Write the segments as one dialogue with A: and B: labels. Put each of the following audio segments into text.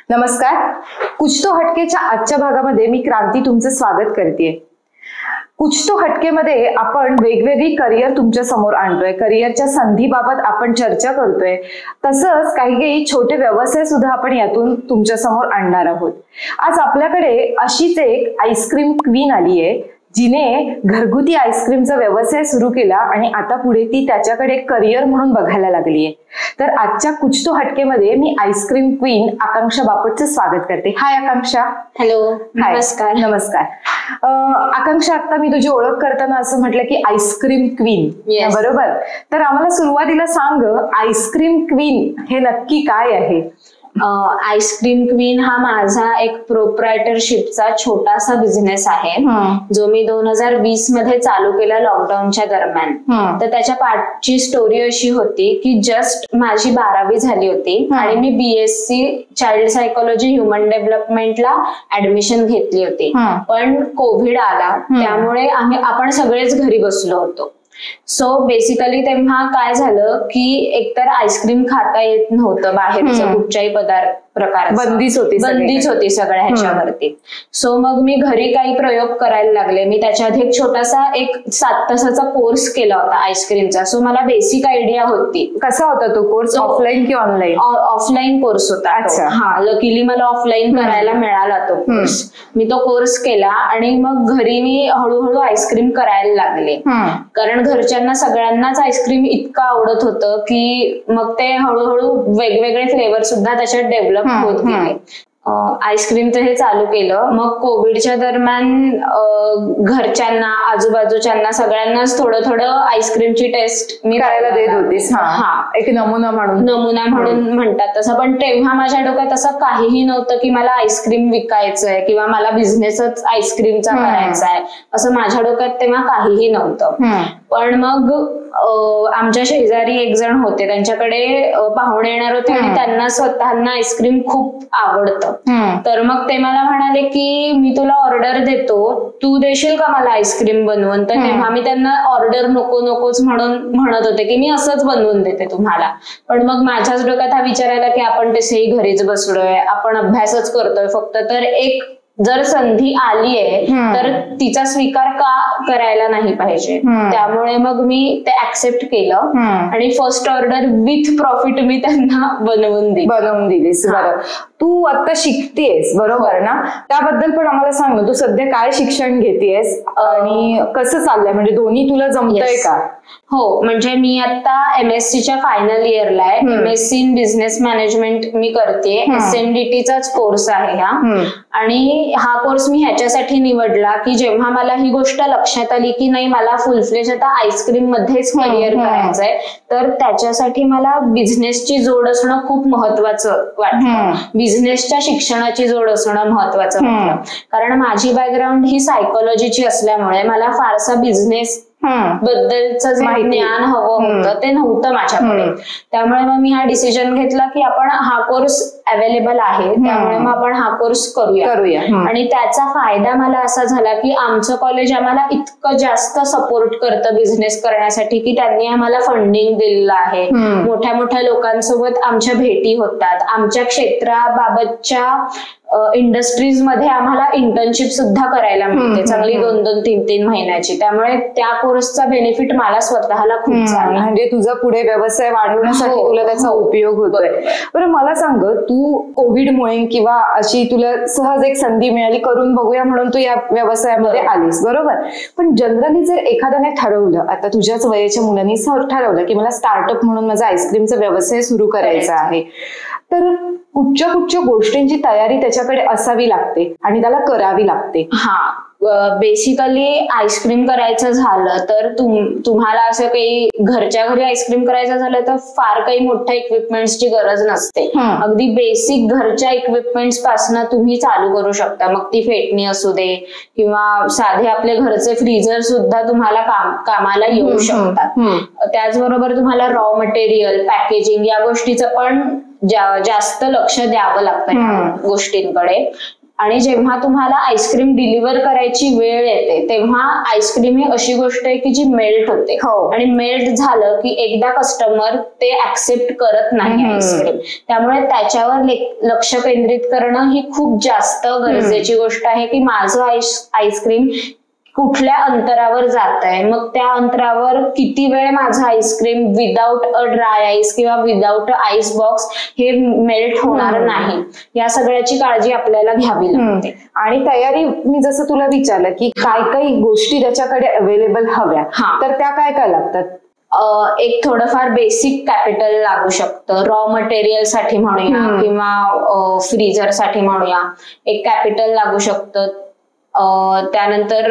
A: नमस्कार. कुछ तो हटकेच्या आजच्या भागामध्ये मी क्रांती तुमचं स्वागत करते. कुछ तो हटकेमध्ये आपण वेगवेगळी करिअर तुमच्या समोर आणतोय, करिअरच्या संधीबाबत आपण चर्चा करतोय. तसंच काही छोटे व्यवसाय सुद्धा आपण यातून तुमच्या समोर आणणार आहोत. आज आपल्याकडे अशीच एक आईस्क्रीम क्वीन आली आहे, जिने घरगुती आईस्क्रीमचा व्यवसाय सुरू केला आणि आता पुढे ती त्याच्याकडे करिअर म्हणून बघायला लागली आहे. तर आजच्या कुछ तो हटकेमध्ये मी आईस्क्रीम क्वीन आकांक्षा बापटचं स्वागत करते. हाय आकांक्षा.
B: हॅलो. नमस्कार.
A: नमस्कार. आकांक्षा, आता मी तुझी ओळख करताना असं म्हटलं की आईस्क्रीम क्वीन, बरोबर? तर आम्हाला सुरुवातीला सांग, आईस्क्रीम क्वीन हे नक्की काय आहे?
B: आईस्क्रीम क्वीन हा माझा एक प्रोप्रायटरशिपचा छोटासा बिझनेस आहे, जो मी 2020 मध्ये चालू केला लॉकडाऊनच्या दरम्यान. तर त्याच्या पाठची स्टोरी अशी होती की जस्ट माझी 12वी झाली होती आणि मी BSc चाइल्ड सायकोलॉजी ह्युमन डेव्हलपमेंटला ऍडमिशन घेतली होती. पण कोविड आला, त्यामुळे आपण सगळेच घरी बसलो होतो. सो बेसिकली तेव्हा काय झालं की एकतर आईस्क्रीम खाता येत नव्हतं, बाहेरचं कुठच्याही प्रकार बंदीच होती सगळ्या ह्याच्यावरती. सो मग मी घरी काही प्रयोग करायला लागले. मी त्याच्या आधी एक छोटासा 7 तासाचा कोर्स केला होता आईस्क्रीमचा. सो मला बेसिक आयडिया होती.
A: कसा होता तो कोर्स? ऑफलाईन की ऑनलाईन?
B: ऑफलाईन कोर्स होता. हा, लकीली मला ऑफलाईन करायला मिळाला तो कोर्स. मी तो कोर्स केला आणि मग घरी मी हळूहळू आईस्क्रीम करायला लागले, कारण घरच्यांना सगळ्यांनाच आईस्क्रीम इतकं आवडत होतं की मग ते हळूहळू वेगवेगळे फ्लेवर सुद्धा त्याच्यात डेव्हलप होत गेले. आईस्क्रीमचं हे चालू केलं. मग कोविडच्या दरम्यान घरच्यांना, आजूबाजूच्यांना सगळ्यांनाच थोडं थोडं आईस्क्रीमची टेस्ट मी
A: करायला देत होतीस. एक नमुना म्हणून
B: म्हणतात तसं. पण तेव्हा माझ्या डोक्यात असं काहीही नव्हतं की मला आईस्क्रीम विकायचंय किंवा मला बिझनेसच आईस्क्रीमचा करायचा आहे, असं माझ्या डोक्यात तेव्हा काहीही नव्हतं. पण मग आमच्या शेजारी एक जण होते, त्यांच्याकडे पाहुणे येणार होते आणि त्यांना स्वतःना आईस्क्रीम खूप आवडतं. तर मग ते मला म्हणाले की मी तुला ऑर्डर देतो, तू देशील का मला आईस्क्रीम बनवून? तर तेव्हा मी त्यांना ऑर्डर नकोच म्हणत होते की मी असंच बनवून देते तुम्हाला. पण मग माझ्याच डोक्यात हा विचार आला की आपण तसेही घरीच बसलोय, आपण अभ्यासच करतोय फक्त, तर एक जर संधी आली आहे तर तिचा स्वीकार का करायला नाही पाहिजे. त्यामुळे मग मी ते ऍक्सेप्ट केलं आणि फर्स्ट ऑर्डर विथ प्रॉफिट मी त्यांना बनवून दिलीस. बरं, तू आता शिकतेस, बरोबर ना? त्याबद्दल पण आम्हाला सांग ना, तू सध्या काय शिक्षण घेतेस आणि कसं चाललंय? म्हणजे दोन्ही तुला जमतंय का? हो, म्हणजे मी आता MSc फायनल इयरला आहे. MSc इन बिझनेस मॅनेजमेंट मी करते. SMDTचाच कोर्स आहे हा. आणि हा कोर्स मी ह्याच्यासाठी निवडला की जेव्हा मला ही गोष्ट लक्षात आली की नाही, मला फुल फ्लेज आता आईस्क्रीम मध्येच करिअर करायचंय, तर त्याच्यासाठी मला बिझनेसची जोड असणं खूप महत्वाचं वाटतं. बिझनेसच्या शिक्षणाची जोड असणं महत्वाचं वाटतं, कारण माझी बॅकग्राऊंड ही सायकोलॉजीची असल्यामुळे मला फारसा बिझनेस बद्दलचं जे ज्ञान हवं होतं ते नव्हतं माझ्याकडे. त्यामुळे मग मी हा डिसिजन घेतला की आपण हा कोर्स अवेलेबल आहे, त्यामुळे मग आपण हा कोर्स करूया. आणि त्याचा फायदा मला असा झाला की आमचं कॉलेज आम्हाला इतकं जास्त सपोर्ट करतं बिझनेस करण्यासाठी की त्यांनी आम्हाला फंडिंग दिलेलं आहे. मोठ्या मोठ्या लोकांसोबत आमच्या भेटी होतात. आमच्या क्षेत्राबाबतच्या इंडस्ट्रीज मध्ये आम्हाला इंटर्नशिप सुद्धा करायला मिळते, चांगली 2-2, 3-3 महिन्याची. त्यामुळे त्या कोर्सचा बेनिफिट मला स्वतःला खूप झाला.
A: म्हणजे तुझा पुढे व्यवसाय वाढवण्यासाठी तुला त्याचा उपयोग होतोय. बरं, मला सांग, तू कोविडमुळे किंवा अशी तुला सहज एक संधी मिळाली, करून बघूया म्हणून तू या व्यवसायामध्ये आलीस, बरोबर? पण जनरली जर एखाद्याने ठरवलं, आता तुझ्याच वयाच्या मुलांनी ठरवलं की मला स्टार्टअप म्हणून माझा आईस्क्रीमचा व्यवसाय सुरू करायचा आहे, तर कुठच्या गोष्टींची तयारी त्याच्याकडे असावी लागते आणि त्याला करावी लागते?
B: बेसिकली आईस्क्रीम करायचं झालं तर तुम्हाला असं काही घरच्या घरी आईस्क्रीम करायचं झालं तर फार काही मोठ्या इक्विपमेंट्सची गरज नसते. अगदी बेसिक घरच्या इक्विपमेंट्स पासून तुम्ही चालू करू शकता. मग ती फेटणी असू दे किंवा साधे आपले घरचे फ्रीजर सुद्धा तुम्हाला कामाला येऊ शकतात. त्याचबरोबर तुम्हाला रॉ मटेरियल, पॅकेजिंग या गोष्टीचं पण जास्त लक्ष द्यावं लागतं गोष्टींकडे. आणि जेव्हा तुम्हाला आईस्क्रीम डिलिव्हर करायची वेळ येते तेव्हा आईस्क्रीम ही अशी गोष्ट आहे की जी मेल्ट होते आणि मेल्ट झालं की एकदा कस्टमर ते ऍक्सेप्ट करत नाही आईस्क्रीम. त्यामुळे त्याच्यावर लक्ष केंद्रित करणं ही खूप जास्त गरजेची गोष्ट आहे की माझं आईस्क्रीम कुठल्या अंतरावर जात आहे, मग त्या अंतरावर किती वेळ माझं ice cream without a dry ice किंवा विदाउट आईस बॉक्स हे मेल्ट होणार नाही, या सगळ्याची काळजी आपल्याला घ्यावी लागते.
A: आणि तयारी मी जसं तुला विचारलं की काय काही गोष्टी त्याच्याकडे अवेलेबल हव्या, तर त्या काय काय लागतात?
B: एक थोडंफार बेसिक कॅपिटल लागू शकतं, रॉ मटेरियल साठी म्हणूया किंवा फ्रीजर साठी म्हणूया एक कॅपिटल लागू शकतं. त्यानंतर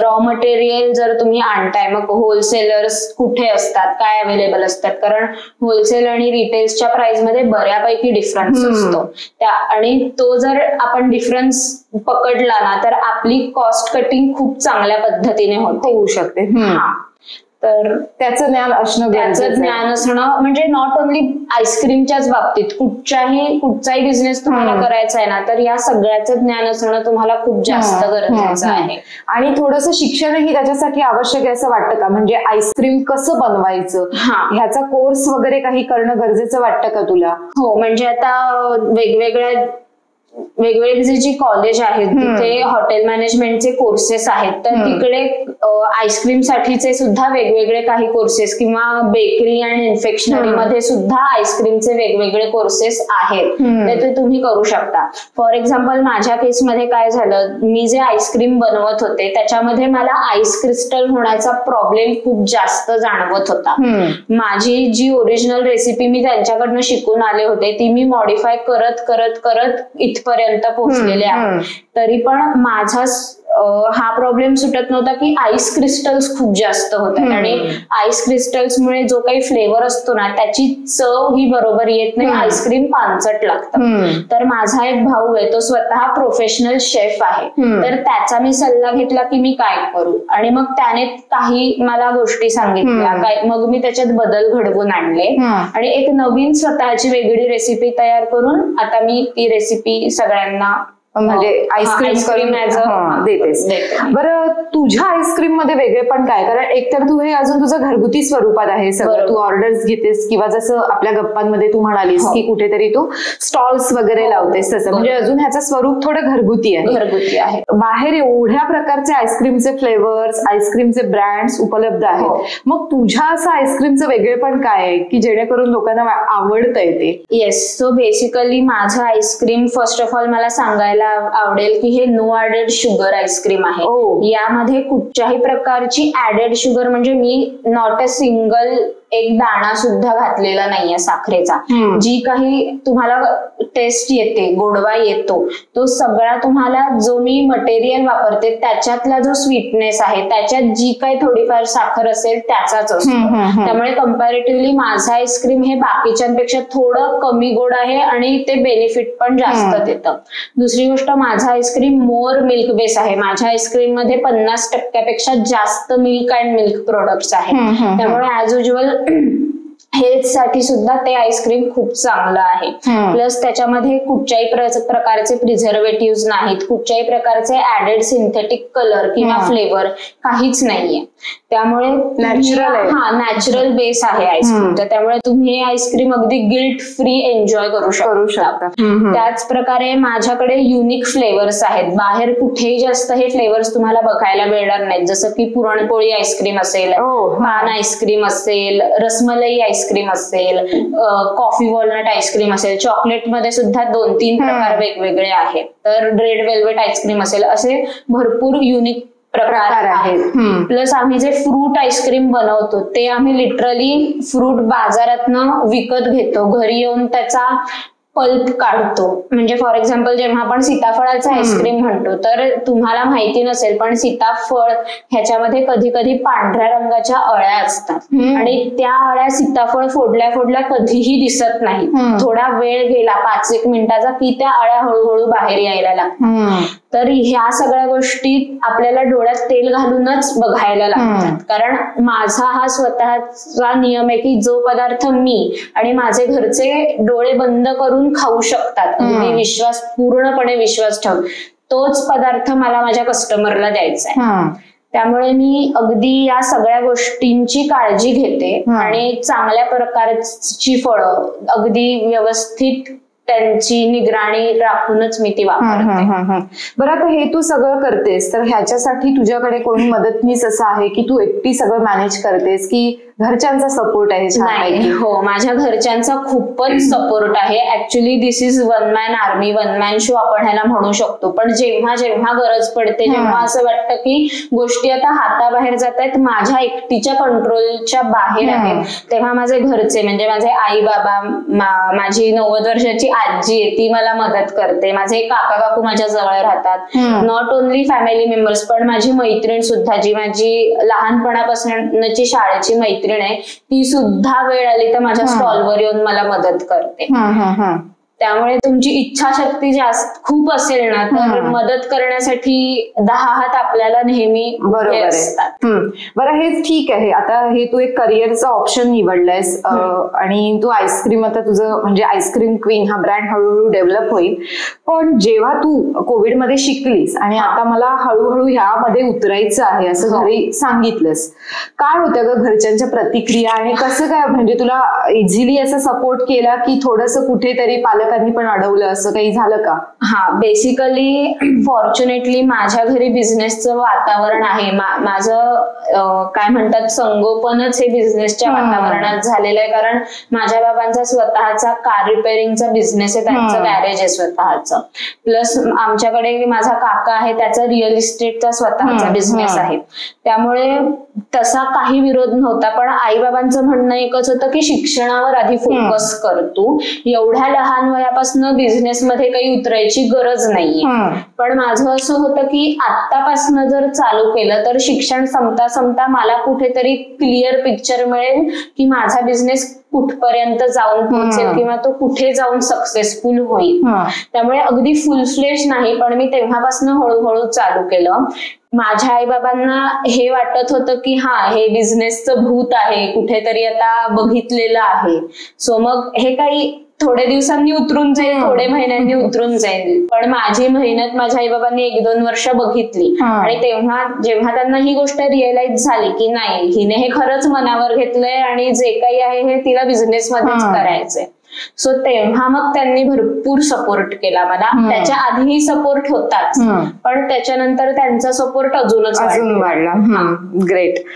B: रॉ मटेरियल जर तुम्ही आणताय मग होलसेलर्स कुठे असतात, काय अवेलेबल असतात, कारण होलसेल आणि रिटेल्सच्या प्राइस मध्ये बऱ्यापैकी डिफरन्स असतो आणि तो जर आपण डिफरन्स पकडला ना तर आपली कॉस्ट कटिंग खूप चांगल्या पद्धतीने होऊ शकते. तर त्याचं ज्ञान असणं म्हणजे नॉट ओन्ली आईस्क्रीमच्याच बाबतीत कुठचाही बिझनेस तुम्हाला करायचा आहे ना तर या सगळ्याचं ज्ञान असणं तुम्हाला खूप जास्त गरजेचं आहे.
A: आणि थोडंसं शिक्षणही त्याच्यासाठी आवश्यक आहे असं वाटतं का? म्हणजे आईस्क्रीम कसं बनवायचं ह्याचा कोर्स वगैरे काही करणं गरजेचं वाटतं का तुला?
B: हो, म्हणजे आता वेगवेगळे जे कॉलेज आहेत तिथे हॉटेल मॅनेजमेंटचे कोर्सेस आहेत तर तिकडे आईस्क्रीम साठीचे सुद्धा वेगवेगळे काही कोर्सेस किंवा बेकरी अँड इन्फेक्शनरी मध्ये सुद्धा आईस्क्रीमचे वेगवेगळे कोर्सेस आहेत ते तुम्ही करू शकता. फॉर एक्झाम्पल माझ्या केसमध्ये काय झालं, मी जे आईस्क्रीम बनवत होते त्याच्यामध्ये मला आईस क्रिस्टल होण्याचा प्रॉब्लेम खूप जास्त जाणवत होता. माझी जी ओरिजिनल रेसिपी मी त्यांच्याकडनं शिकून आले होते ती मी मॉडिफाय करत करत करत इथपर्यंत पोहोचलेले आहे. तरी पण माझा हा प्रॉब्लेम सुटत नव्हता की आईस क्रिस्टल्स खूप जास्त होतात आणि आईस क्रिस्टल्समुळे जो काही फ्लेवर असतो ना त्याची चव ही बरोबर येत नाही, आईस्क्रीम पानचट लागतं. तर माझा एक भाऊ आहे तो स्वतः प्रोफेशनल शेफ आहे, तर त्याचा मी सल्ला घेतला की मी काय करू आणि मग त्याने काही मला गोष्टी सांगितल्या, मग मी त्याच्यात बदल घडवून आणले आणि एक नवीन स्वतःची वेगळी रेसिपी तयार करून आता मी ती रेसिपी सगळ्यांना
A: म्हणजे आईस्क्रीम देतेस. बरं, तुझ्या आईस्क्रीम मध्ये वेगळेपण काय? कारण एकतर तू हे अजून तुझं घरगुती स्वरूपात आहे सगळं, तू ऑर्डर्स घेतेस किंवा जसं आपल्या गप्पांमध्ये तू म्हणालीस की कुठेतरी तू स्टॉल्स वगैरे लावतेस तसं, म्हणजे अजून ह्याचं स्वरूप थोडं घरगुती आहे. बाहेर एवढ्या प्रकारचे आईस्क्रीमचे फ्लेवर्स, आईस्क्रीमचे ब्रँड्स उपलब्ध आहेत, मग तुझ्या असं आईस्क्रीमचं वेगळेपण काय आहे की जेणेकरून लोकांना आवडतंय ते?
B: येस, सो बेसिकली माझं आईस्क्रीम फर्स्ट ऑफ ऑल मला सांगायला आवडेल की हे नो ऍडेड शुगर आईस्क्रीम आहे. यामध्ये कुठच्याही प्रकारची ऍडेड शुगर म्हणजे मी नॉट अ सिंगल एक दाणा सुद्धा घातलेला नाहीये साखरेचा. जी काही तुम्हाला टेस्ट येते, गोडवा येतो, तो सगळा तुम्हाला जो मी मटेरियल वापरते त्याच्यातला जो स्वीटनेस आहे त्याच्यात जी काही थोडीफार साखर असेल त्याचाच असतो. त्यामुळे कम्पॅरेटिव्हली माझं आईस्क्रीम हे बाकीच्यांपेक्षा थोडं कमी गोड आहे आणि ते बेनिफिट पण जास्त देतं. दुसरी गोष्ट, माझं आईस्क्रीम मोर मिल्क बेस आहे. माझ्या आईस्क्रीम मध्ये 50% जास्त मिल्क अँड मिल्क प्रोडक्ट्स आहेत. त्यामुळे ऍज युज्युअल हेल्थ साठी सुद्धा ते आईस्क्रीम खूप चांगलं आहे. प्लस त्याच्यामध्ये कुठच्याही प्रकारचे प्रिझर्वेटिव्ह नाहीत, कुठच्याही प्रकारचे ऍडेड सिंथेटिक कलर किंवा फ्लेवर काहीच नाहीये. त्यामुळे नॅचरल बेस आहे आईस्क्रीमचा. त्यामुळे तुम्ही हे आईस्क्रीम अगदी गिल्ट फ्री एन्जॉय करू शकता. त्याच प्रकारे माझ्याकडे युनिक फ्लेवर्स आहेत. बाहेर कुठेही जास्त हे फ्लेवर्स तुम्हाला बघायला मिळणार नाहीत. जसं की पुरणपोळी आईस्क्रीम असेल, पान आईस्क्रीम असेल, रसमलाई आईस्क्रीम असेल, कॉफी वॉलनट आईस्क्रीम असेल, चॉकलेट मध्ये सुद्धा 2-3 प्रकार वेगवेगळे आहेत, तर रेड वेल्वेट आईस्क्रीम असेल, असे भरपूर युनिक प्रकार आहेत. प्लस आम्ही जे फ्रूट आईस्क्रीम बनवतो ते आम्ही लिटरली फ्रूट बाजारातनं विकत घेतो, घरी येऊन त्याचा पल्प काढतो. म्हणजे फॉर एक्झाम्पल जेव्हा आपण सीताफळाचं आईस्क्रीम म्हणतो तर तुम्हाला माहिती नसेल पण सीताफळ ह्याच्यामध्ये कधी कधी पांढऱ्या रंगाच्या अळ्या असतात आणि त्या अळ्या सीताफळ फोडल्या फोडल्या कधीही दिसत नाही. थोडा वेळ गेला 5-1 मिनिटाचा की त्या अळ्या हळूहळू बाहेर यायला लागतात. तर ह्या सगळ्या गोष्टी आपल्याला डोळ्यात तेल घालूनच बघायला लागतात. कारण माझा हा स्वतःचा नियम आहे की जो पदार्थ मी आणि माझे घरचे डोळे बंद करून खाऊ शकतात, अगदी पूर्णपणे विश्वास ठेवून, तोच पदार्थ मला माझ्या कस्टमरला द्यायचा आहे. त्यामुळे मी अगदी या सगळ्या गोष्टींची काळजी घेते आणि चांगल्या प्रकारची फळं अगदी व्यवस्थित त्यांची निगराणी राखूनच मी ती वापरते.
A: बरं, आता हे तू सगळं करतेस तर ह्याच्यासाठी तुझ्याकडे कोणी मदतनीस असं आहे की तू एकटी सगळं मॅनेज करतेस की घरच्यांचा सपोर्ट आहे?
B: नाही, हो, माझ्या घरच्यांचा खूपच सपोर्ट आहे. Actually this is one man army, one man show आपण ह्याला म्हणू शकतो. पण जेव्हा जेव्हा गरज पडते, जेव्हा असं वाटतं की गोष्टी आता हाताबाहेर जात आहेत, माझ्या एकटीच्या कंट्रोलच्या बाहेर आहेत, तेव्हा माझे घरचे म्हणजे माझे आई बाबा, माझी 90 वर्षाची आजी आहे ती मला मदत करते, माझे काका काकू माझ्या जवळ राहतात. नॉट ओनली फॅमिली मेंबर्स पण माझी मैत्रीण सुद्धा, जी माझी लहानपणापासूनची शाळेची मैत्रीण आहे, ती सुद्धा वेळ आली तर माझ्या स्टॉलवर येऊन मला मदत करते. त्यामुळे तुमची इच्छाशक्ती जास्त खूप असेल ना तर मदत करण्यासाठी 10 हात आपल्याला नेहमी असतात.
A: बरं, हे ठीक आहे. आता हे तू एक करिअरचा ऑप्शन निवडलायस आणि तू आईस्क्रीम, आता तुझं म्हणजे आईस्क्रीम क्वीन हा ब्रँड हळूहळू डेव्हलप होईल. पण जेव्हा तू कोविडमध्ये शिकलीस आणि आता मला हळूहळू ह्यामध्ये उतरायचं आहे असं घरी सांगितलंस, काय होतं ग घरच्यांच्या प्रतिक्रिया आणि कसं काय, म्हणजे तुला इझिली असं सपोर्ट केला की थोडंसं कुठेतरी पालकांनी पण अडवलं, असं काही झालं का?
B: हा, बेसिकली फॉर्च्युनेटली माझ्या घरी बिझनेसचं वातावरण आहे. माझं काय म्हणतात संगोपनच हे बिझनेसच्या वातावरणात झालेलं आहे. कारण माझ्या बाबांचा स्वतःचा कार रिपेअरिंगचा बिझनेस आहे, त्यांचं गॅरेज आहे स्वतःचं. प्लस आमच्याकडे माझा काका आहे, त्याचा रिअल इस्टेटचा स्वतःचा बिझनेस आहे. त्यामुळे तसा काही विरोध नव्हता. पण आई बाबांचं म्हणणं एकच होतं की शिक्षणावर आधी फोकस कर, तू एवढ्या लहान वयापासून बिझनेस मध्ये काही उतरायची गरज नाहीये. पण माझं असं होतं की आतापासून जर चालू केलं तर शिक्षण संपता संपता मला कुठेतरी क्लिअर पिक्चर मिळेल की माझा बिझनेस कुठपर्यंत जाऊन पोहोचेल किंवा तो कुठे जाऊन सक्सेसफुल होईल. त्यामुळे अगदी फुल फ्लेश नाही, पण मी तेव्हापासून हळूहळू चालू केलं. माझ्या आई बाबांना हे वाटत होतं की हा, हे बिझनेसचं भूत आहे, कुठेतरी आता बघितलेलं आहे, सो मग हे काही थोड्या दिवसांनी उतरून जाईल, थोडे महिन्यांनी उतरून जाईल. पण माझी मेहनत माझ्या आई बाबांनी 1-2 वर्ष बघितली आणि तेव्हा जेव्हा त्यांना ही गोष्ट रिअलाइज झाली की नाही, हिने हे खरंच मनावर घेतलंय आणि जे काही आहे हे तिला बिझनेस मध्येच करायचंय, सो तेव्हा मग त्यांनी भरपूर सपोर्ट केला मला. त्याच्या आधीही सपोर्ट होताच, पण त्याच्यानंतर त्यांचा सपोर्ट अजूनच वाढला.
A: ग्रेट.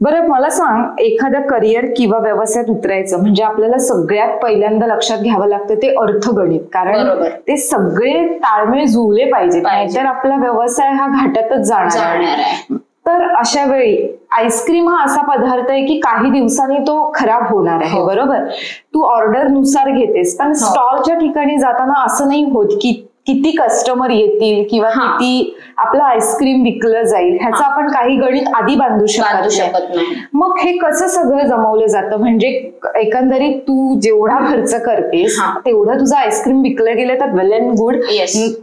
A: बरं, मला सांग, एखाद्या करिअर किंवा व्यवसायात उतरायचं म्हणजे आपल्याला सगळ्यात पहिल्यांदा लक्षात घ्यावं लागतं ते अर्थगणित. कारण ते सगळे ताळमेळ जुळले पाहिजेत, नाहीतर आपला व्यवसाय हा घाटातच जाणार आहे. तर अशा वेळी आईस्क्रीम हा असा पदार्थ आहे की काही दिवसांनी तो खराब होणार आहे, बरोबर? तू ऑर्डर नुसार घेतेस, पण स्टॉलच्या ठिकाणी जाताना असं नाही होत की किती कस्टमर येतील किंवा किती आपलं आईस्क्रीम विकलं जाईल ह्याचं आपण काही गणित आधी बांधू शकत नाही. मग हे कसं सगळं जमवलं जातं? म्हणजे एकंदरीत तू जेवढा खर्च करतेस तेवढं तुझं आईस्क्रीम विकलं गेलं तर वेल अँड गुड.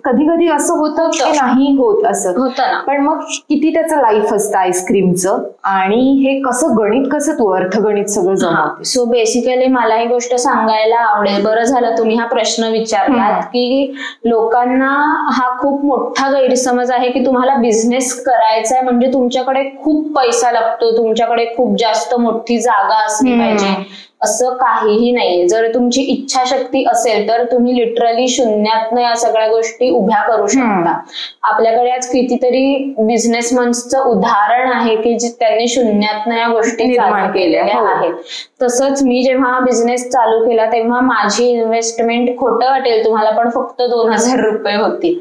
A: कधी कधी असं होतं की नाही होत असं होतं, पण मग किती त्याचं लाईफ असतं आईस्क्रीमचं, आणि हे कसं गणित, कसं तू अर्थगणित सगळं जमवते?
B: सो बेसिकली मला ही गोष्ट सांगायला आवडेल. बरं झालं तुम्ही हा प्रश्न विचारलात की लोकांना हा खूप मोठा गैरसमज आहे की तुम्हाला बिझनेस करायचा आहे म्हणजे तुमच्याकडे खूप पैसा लागतो, तुमच्याकडे खूप जास्त मोठी जागा असली पाहिजे. असं काहीही नाहीये. जर तुमची इच्छाशक्ती असेल तर तुम्ही लिटरली शून्यातनं या सगळ्या गोष्टी उभ्या करू शकता. आपल्याकडे आज कितीतरी बिझनेसमन्सचं उदाहरण आहे की त्यांनी शून्यातनं या गोष्टी निर्माण केल्या आहेत. तसंच मी जेव्हा बिझनेस चालू केला तेव्हा माझी इन्व्हेस्टमेंट, खोटं वाटेल तुम्हाला, पण फक्त 2000 रुपये होती.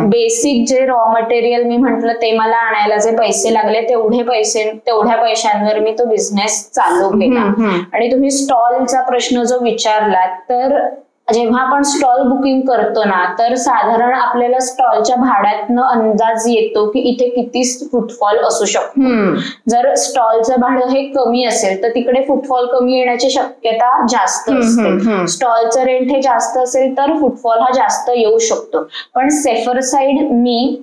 B: बेसिक जे रॉ मटेरियल मी म्हंटल ते मला आणायला जे पैसे लागले तेवढ्या पैशांवर मी तो बिझनेस चालू केला. आणि तुम्ही स्टॉलचा प्रश्न जो विचारला, तर जेव्हा आपण स्टॉल बुकिंग करतो ना तर साधारण आपल्याला स्टॉलच्या भाड्यातनं अंदाज येतो की इथे किती फुटफॉल असू शकतो. जर स्टॉलचं भाडं हे कमी असेल तर तिकडे फुटफॉल कमी येण्याची शक्यता जास्त असते. स्टॉलचं रेंट हे जास्त असेल तर फुटफॉल हा जास्त येऊ शकतो. पण सेफर साईड मी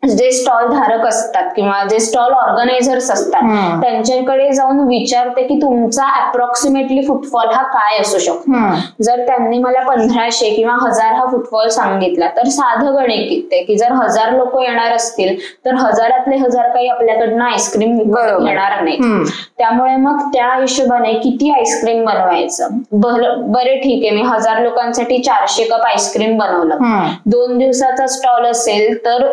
B: जे स्टॉल धारक असतात किंवा जे स्टॉल ऑर्गनायझर्स असतात त्यांच्याकडे जाऊन विचारते की तुमचा अप्रॉक्सिमेटली फुटफॉल हा काय असू शकतो. जर त्यांनी मला 1500 किंवा 1000 हा फुटफॉल सांगितला तर साधं गणित आहे की जर 1000 लोक येणार असतील तर 1000तले 1000 काही आपल्याकडनं आईस्क्रीम येणार नाही. त्यामुळे मग त्या हिशोबाने किती आईस्क्रीम बनवायचं. बरे ठीक आहे, मी 1000 लोकांसाठी 400 कप आईस्क्रीम बनवलं. 2 दिवसाचा स्टॉल असेल तर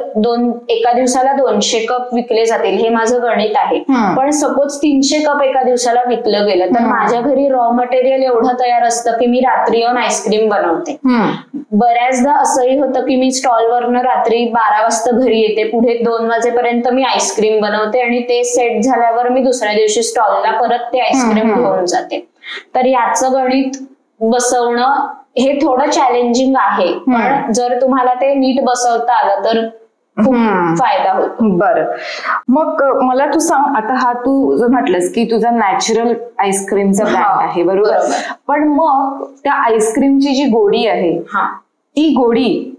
B: एका दिवसाला 200 कप विकले जातील, हे माझं गणित आहे. पण सपोज 300 कप एका दिवसाला विकलं गेलं तर माझ्या घरी रॉ मटेरियल एवढं तयार असतं की मी रात्री येऊन आईस्क्रीम बनवते. बऱ्याचदा असंही होतं की मी स्टॉलवरनं रात्री 12 वाजता घरी येते, पुढे 2 वाजेपर्यंत मी आईस्क्रीम बनवते आणि ते सेट झाल्यावर मी दुसऱ्या दिवशी स्टॉलला परत ते आईस्क्रीम घेऊन जाते. तर याचं गणित बसवणं हे थोडं चॅलेंजिंग आहे, पण जर तुम्हाला ते नीट बसवता आलं तर खूप फायदा होतो.
A: बरं, मग मला तू सांग, आता हा तू जर म्हटलंस की तुझा नॅचरल आईस्क्रीमचा ब्रँड आहे, बरोबर, पण मग त्या आईस्क्रीमची जी गोडी आहे ती गोडी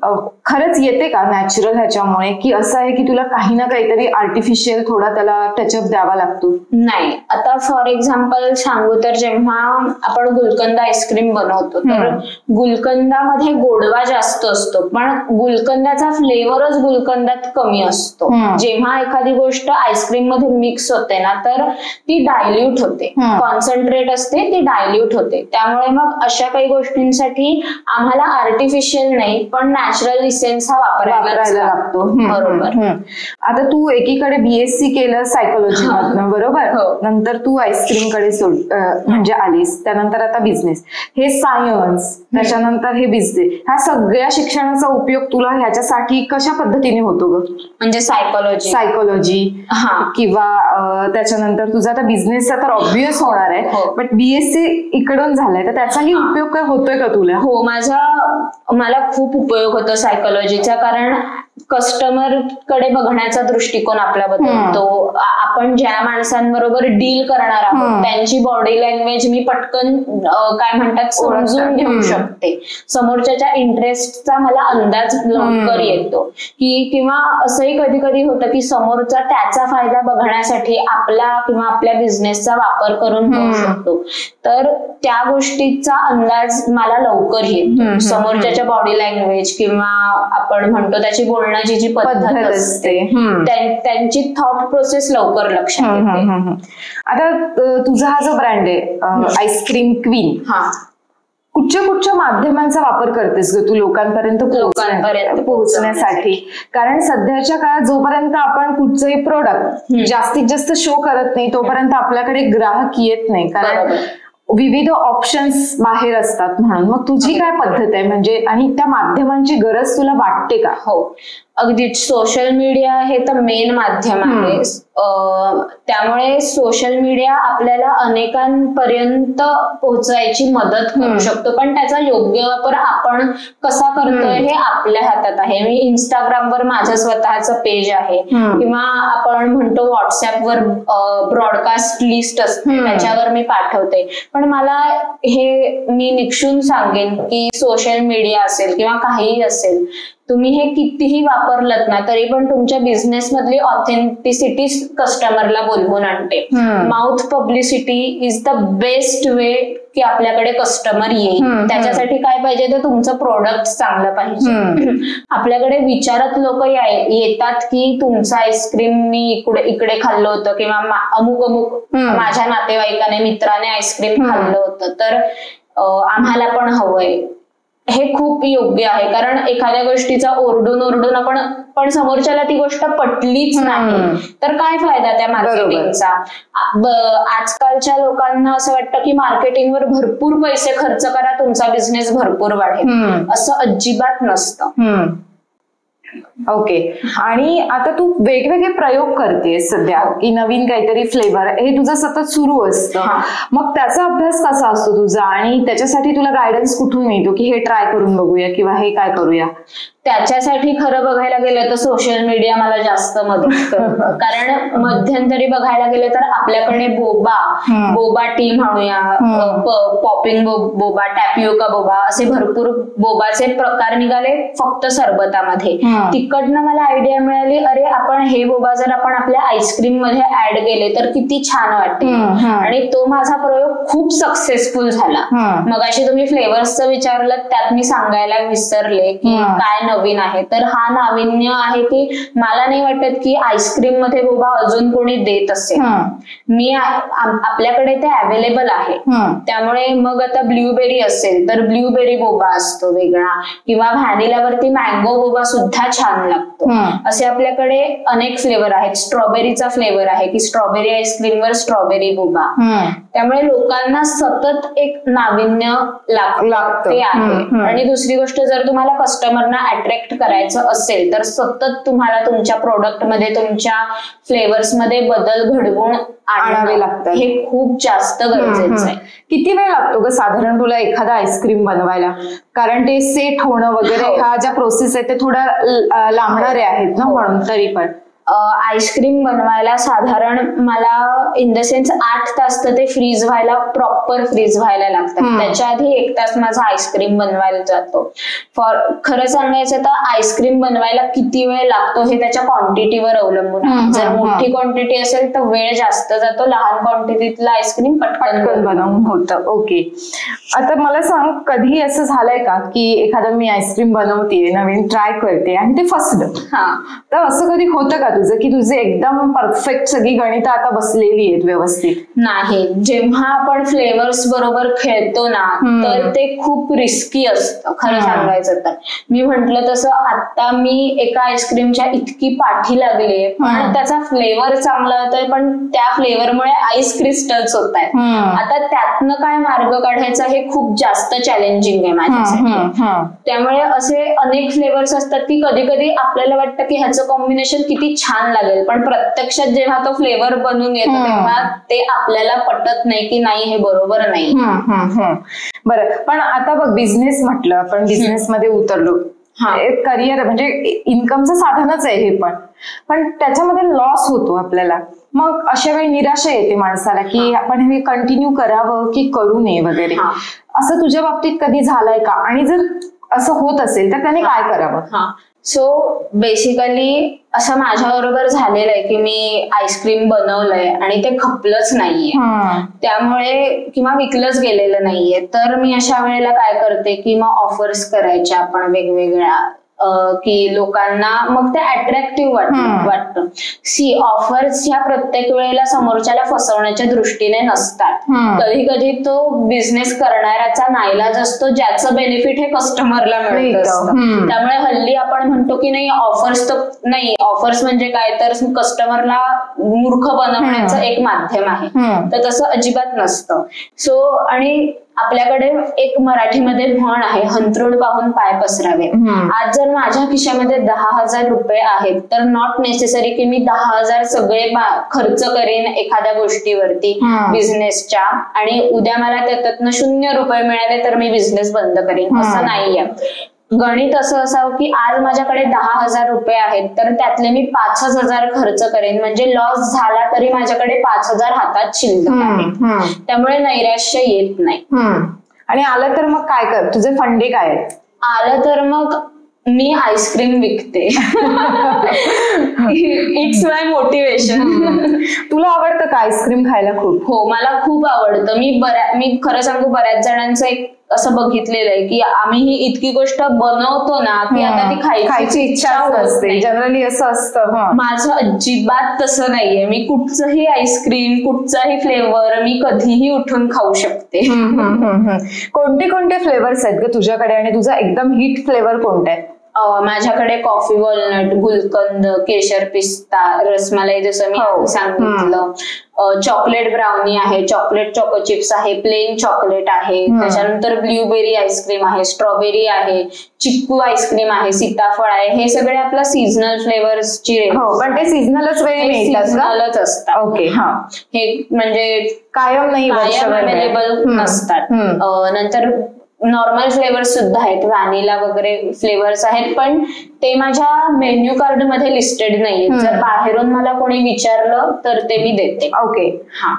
A: खरंच येते का नॅचरल ह्याच्यामुळे, की असं आहे की तुला काही ना काहीतरी आर्टिफिशियल थोडा त्याला टचअप द्यावा लागतो?
B: नाही, आता फॉर एक्झाम्पल सांगू तर जेव्हा आपण गुलकंद आईस्क्रीम बनवतो तर गुलकंदामध्ये गोडवा जास्त असतो, पण गुलकंदाचा फ्लेवरच गुलकंदात कमी असतो. जेव्हा एखादी गोष्ट आईस्क्रीम मध्ये मिक्स होते ना तर ती डायल्यूट होते, कॉन्सन्ट्रेट असते ती डायल्यूट होते. त्यामुळे मग अशा काही गोष्टींसाठी आम्हाला आर्टिफिशियल नाही पण नॅचरल इसेन्स हा वापरायला लागतो.
A: बरोबर. आता तू एकीकडे BSc केलं सायकोलॉजी मधनं, बरोबर, नंतर तू आईस्क्रीम कडे म्हणजे आलीस, त्यानंतर आता बिझनेस, हे सायन्स, त्याच्यानंतर हे बिझनेस, ह्या सगळ्या शिक्षणाचा उपयोग तुला ह्याच्यासाठी कशा पद्धतीने होतो ग?
B: म्हणजे
A: सायकोलॉजी किंवा त्याच्यानंतर तुझा आता बिझनेसचा तर ऑब्व्हियस होणार आहे, पण BSc इकडून झालाय तर त्याचाही उपयोग काय होतोय का तुला?
B: हो, मला खूप उपयोग होतो सायकोलॉजीचा, कारण कस्टमर कडे बघण्याचा दृष्टिकोन आपला बदलतो. आपण ज्या माणसांबरोबर डील करणार आहोत त्यांची बॉडी लँग्वेज मी पटकन काय म्हणतात समजून घेऊ शकते. समोरच्या इंटरेस्टचा मला अंदाज लवकर येतो की, किंवा असंही कधी कधी होतं की समोरचा त्याचा फायदा बघण्यासाठी आपला किंवा आपल्या बिझनेसचा वापर करून घेऊ शकतो. तर त्या गोष्टीचा अंदाज मला लवकर येतो. समोरच्या बॉडी लँग्वेज किंवा आपण म्हणतो त्याची बोलण्याची जी पद्धत असते त्यांची थॉट प्रोसेस लवकर लक्षात येते.
A: आता तुझा हा जो ब्रँड आहे आईस्क्रीम क्वीन, कुठच्या माध्यमांचा वापर करतेस तू लोकांपर्यंत पोहोचण्यासाठी? कारण सध्याच्या काळात जोपर्यंत आपण कुठचंही प्रोडक्ट जास्तीत जास्त शो करत नाही तोपर्यंत आपल्याकडे ग्राहक येत नाही, कारण विविध ऑप्शन्स बाहेर असतात. म्हणून मग तुझी काय पद्धत आहे म्हणजे, आणि त्या माध्यमांची गरज तुला वाटते का?
B: हो, अगदी. सोशल मीडिया हे तर मेन माध्यम आहे. त्यामुळे सोशल मीडिया आपल्याला अनेकांपर्यंत पोहोचायची मदत करू शकतो, पण त्याचा योग्य वापर आपण कसा करतोय हे आपल्या हातात आहे. मी इंस्टाग्रामवर माझं स्वतःचं पेज आहे किंवा आपण म्हणतो व्हॉट्सअपवर ब्रॉडकास्ट लिस्ट असते त्याच्यावर मी पाठवते. पण मला हे मी निक्षून सांगेन की सोशल मीडिया असेल किंवा काहीही असेल, तुम्ही हे कितीही वापरलत ना तरी पण तुमच्या बिझनेस मधली ऑथेंटिसिटी कस्टमरला बोलवून आणते. Mouth publicity is the best way की आपल्याकडे कस्टमर येईल. त्याच्यासाठी काय पाहिजे तर तुमचं प्रोडक्ट चांगलं पाहिजे. आपल्याकडे विचारत लोक येतात की तुमचं आईस्क्रीम मी इकडे खाल्लं होतं किंवा अमुक माझ्या नातेवाईकाने मित्राने आईस्क्रीम खाल्लं होतं तर आम्हाला पण हवंय. हे खूप योग्य आहे, कारण एखाद्या गोष्टीचा ओरडून आपण पण समोरच्याला ती गोष्ट पटलीच नाही तर काय फायदा त्या मार्केटिंगचा. आजकालच्या लोकांना असं वाटतं की मार्केटिंगवर भरपूर पैसे खर्च करा तुमचा बिझनेस भरपूर वाढेल, असं अजिबात नसतं.
A: ओके. आणि आता तू वेगवेगळे प्रयोग करतेस सध्या की नवीन काहीतरी फ्लेवर, हे तुझं सतत सुरू असतं. मग त्याचा अभ्यास कसा असतो तुझा आणि त्याच्यासाठी तुला गायडन्स कुठून मिळतो की हे ट्राय करून बघूया किंवा हे काय करूया?
B: त्याच्यासाठी खरं बघायला गेलं तर सोशल मीडिया मला जास्त मदत करतं. कारण मध्यंतरी बघायला गेलं तर आपल्याकडे बोबा टी म्हणूया, पॉपिंग बोबा, टॅपिओका बोबा असे भरपूर बोबाचे प्रकार निघाले फक्त सरबतामध्ये. तिकडनं मला आयडिया मिळाली, अरे आपण हे बोबा जर आपण आपल्या आईस्क्रीम मध्ये ऍड केले तर किती छान वाटते. आणि तो माझा प्रयोग खूप सक्सेसफुल झाला. मग अशी तुम्ही फ्लेवर्सचं विचारलं, त्यात मी सांगायला विसरले की काय नवीन आहे. तर हा नाविन्य आहे की मला नाही वाटत की आईस्क्रीम मध्ये बोबा अजून कोणी देत असेल. आपल्याकडे ते अवेलेबल आहे. त्यामुळे मग आता ब्ल्यूबेरी असेल तर ब्ल्यूबेरी बोबा असतो वेगळा, किंवा व्हॅनिलावरती मँगो बोबा सुद्धा छान लागतो. असे आपल्याकडे अनेक फ्लेवर आहेत. स्ट्रॉबेरीचा फ्लेवर आहे की स्ट्रॉबेरी आईस्क्रीमवर स्ट्रॉबेरी बोबा. त्यामुळे लोकांना सतत एक नाविन्य लागते आहे. आणि दुसरी गोष्ट, जर तुम्हाला कस्टमरना अट्रॅक्ट करायचं असेल तर सतत तुम्हाला तुमच्या प्रोडक्ट मध्ये, तुमच्या फ्लेवर्स मध्ये बदल घडवून आणावे लागतात. हे खूप जास्त गरजेचं आहे.
A: किती वेळ लागतो ग साधारण तुला एखादा आईस्क्रीम बनवायला? कारण ते सेट होणं वगैरे ह्या ज्या प्रोसेस आहेत ते थोड्या लांबणारे आहेत ना, म्हणून तरी पण
B: आईस्क्रीम बनवायला साधारण मला इन द सेन्स 8 तास तर ते फ्रीज व्हायला, प्रॉपर फ्रीज व्हायला लागतात. त्याच्या आधी 1 तास माझा आईस्क्रीम बनवायला जातो. खरं सांगायचं तर आईस्क्रीम बनवायला किती वेळ लागतो हे त्याच्या क्वांटिटीवर अवलंबून आहे. जर मोठी क्वांटिटी असेल तर वेळ जास्त जातो, लहान क्वांटिटीतलं आईस्क्रीम पटकन
A: बनवून होतं. ओके, आता मला सांग, कधी असं झालंय का की एखादं मी आईस्क्रीम बनवतेय, नवीन ट्राय करते आणि ते फसलं? तर असं कधी होतं का तुझं की तुझे एकदम परफेक्ट सगळी गणित आता बसलेली आहेत व्यवस्थित?
B: नाही. जेव्हा आपण फ्लेवर्स बरोबर खेळतो ना तर ते खूप रिस्की असतं खरं सांगायचं तर. मी म्हंटल तसं आता मी एका आईस्क्रीमच्या इतकी पाठी लागले, पण त्याचा फ्लेवर चांगला होतोय, पण त्या फ्लेवरमुळे आईस क्रिस्टल्स होत आहेत. आता त्यातनं काय मार्ग काढायचा हे खूप जास्त चॅलेंजिंग आहे माझ्यासाठी. त्यामुळे असे अनेक फ्लेवर्स असतात की कधी कधी आपल्याला वाटतं की ह्याचं कॉम्बिनेशन किती छान लागेल, पण प्रत्यक्षात जेव्हा तो फ्लेवर बनून येतो तेव्हा ते आपल्याला पटत नाही की नाही हे बरोबर नाही.
A: बरं, पण आता बघ, बिझनेस म्हटलं, आपण बिझनेस मध्ये उतरलो, करिअर म्हणजे इन्कमचं साधनच आहे हे, पण त्याच्यामध्ये लॉस होतो आपल्याला. मग अशा वेळी निराशा येते माणसाला की आपण हे कंटिन्यू करावं की करू नये वगैरे. असं तुझ्या बाबतीत कधी झालंय का? आणि जर असं होत असेल तर त्याने काय करावं?
B: सो बेसिकली असं माझ्या बरोबर झालेलं आहे की मी आईस्क्रीम बनवलंय आणि ते खपलंच नाहीये, त्यामुळे किंवा विकलंच गेलेलं नाहीये. तर मी अशा वेळेला काय करते की मग ऑफर्स करायच्या आपण वेगवेगळ्या, की लोकांना मग ते अट्रॅक्टिव्ह वाटतं. ऑफर्स ह्या प्रत्येक वेळेला समोरच्याला फसवण्याच्या दृष्टीने नसतात. कधी कधी तो बिझनेस करणाऱ्याचा नाईलाज असतो, ज्याचं बेनिफिट हे कस्टमरला मिळत असतं. त्यामुळे हल्ली आपण म्हणतो की नाही ऑफर्स तर नाही, ऑफर्स म्हणजे काय तर कस्टमरला मूर्ख बनवण्याचं एक माध्यम आहे. तर तसं अजिबात नसतं. सो आणि आपल्याकडे एक मराठीमध्ये म्हण आहे, हंतरुण पाहून पाय पसरावे. आज जर माझ्या खिशामध्ये 10,000 रुपये आहेत तर नॉट नेसेसरी की मी 10,000 सगळे खर्च करेन एखाद्या गोष्टीवरती बिझनेसच्या, आणि उद्या मला त्यातनं 0 रुपये मिळाले तर मी बिझनेस बंद करेन, असं नाहीये. गणित असं असावं की आज माझ्याकडे 10,000 रुपये आहेत तर त्यातले मी 5,000 खर्च करेन, म्हणजे लॉस झाला तरी माझ्याकडे 5,000 हातात शिल्लक आहे. त्यामुळे नैराश्य येत नाही.
A: आणि आलं तर मग काय कर, तुझे फंडे काय आहेत?
B: आलं तर मग मी आईस्क्रीम विकते. It's my motivation.
A: तुला आवडतं का आईस्क्रीम खायला? खूप.
B: हो, मला खूप आवडतं. मी खरं सांगू, बऱ्याच जणांचं एक असं बघितलेलं आहे की आम्ही ही इतकी गोष्ट बनवतो ना की आता ती खायची इच्छा असते.
A: जनरली असं असतं.
B: माझं अजिबात तसं नाहीये. मी कुठचंही आईस्क्रीम, कुठचाही फ्लेवर मी कधीही उठून खाऊ शकते.
A: कोणते कोणते फ्लेवर्स आहेत का तुझ्याकडे, आणि तुझा एकदम हिट फ्लेवर कोणता आहे?
B: माझ्याकडे कॉफी वॉलनट, गुलकंद, केशर पिस्ता, रसमलाई जसं मी सांगितलं, चॉकलेट ब्राउनी आहे, चॉकलेट चोको चिप्स आहे, प्लेन चॉकलेट आहे, त्याच्यानंतर ब्ल्यूबेरी आईस्क्रीम आहे, स्ट्रॉबेरी आहे, चिक्कू आईस्क्रीम आहे, सीताफळ आहे. हे सगळे आपल्या सीझनल फ्लेवर्सची,
A: पण ते सीझनलच
B: सीझनलच असतात.
A: ओके,
B: हे म्हणजे
A: कायम नाही,
B: अवेलेबल नसतात. नंतर नॉर्मल फ्लेवर्स सुद्धा आहेत, व्हॅनिला वगैरे फ्लेवर्स आहेत, पण ते माझ्या मेन्यू कार्ड मध्ये लिस्टेड नाहीये. जर बाहेरून मला कोणी विचारलं तर ते मी देते.
A: ओके.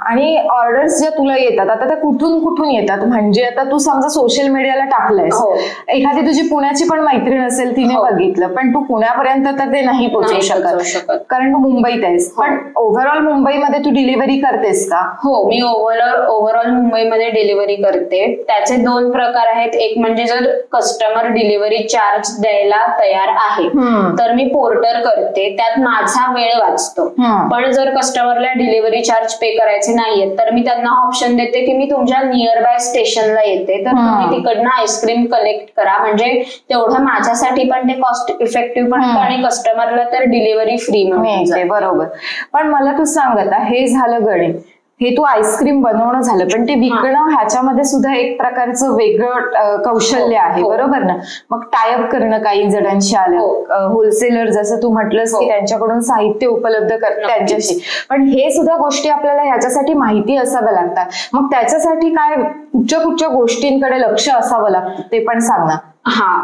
A: आणि ऑर्डर्स ज्या तुला येतात आता त्या कुठून कुठून येतात? म्हणजे आता तू समजा सोशल मीडियाला टाकलंयस, एखादी तुझी पुण्याची पण मैत्रीण असेल, तिने बघितलं, पण तू पुण्यापर्यंत तर ते नाही पोहोचू शकत कारण तू मुंबईत आहेस. पण ओव्हरऑल मुंबईमध्ये तू डिलिव्हरी करतेस का?
B: हो, मी ओव्हरऑल मुंबईमध्ये डिलिव्हरी करते. त्याचे 2 प्रकार आहेत. एक म्हणजे जर कस्टमर डिलिव्हरी चार्ज द्यायला तयार आहे तर मी पोर्टर करते, त्यात माझा वेळ वाचतो. पण जर कस्टमरला डिलिव्हरी चार्ज पे करायचे नाहीये तर मी त्यांना ऑप्शन देते की मी तुमच्या नियर बाय स्टेशनला येते, तर तुम्ही तिकडनं आईस्क्रीम कलेक्ट करा. म्हणजे तेवढं माझ्यासाठी पण ते कॉस्ट इफेक्टिव्ह पण आणि कस्टमरला तर डिलिव्हरी फ्री मिळते.
A: बरोबर. पण मला तू सांग, आता हे झालं गणित, हे तू आईस्क्रीम बनवणं झालं, पण ते विकणं ह्याच्यामध्ये सुद्धा एक प्रकारचं वेगळं कौशल्य आहे, बरोबर ना? मग टायअप करणं काही जणांशी आलं, होलसेलर जसं तू म्हटलंस की त्यांच्याकडून साहित्य उपलब्ध करणं त्यांच्याशी, पण हे सुद्धा गोष्टी आपल्याला ह्याच्यासाठी माहिती असाव्या लागतात. मग त्याच्यासाठी काय कुठच्या कुठच्या गोष्टींकडे लक्ष असावं लागतं ते पण सांग ना.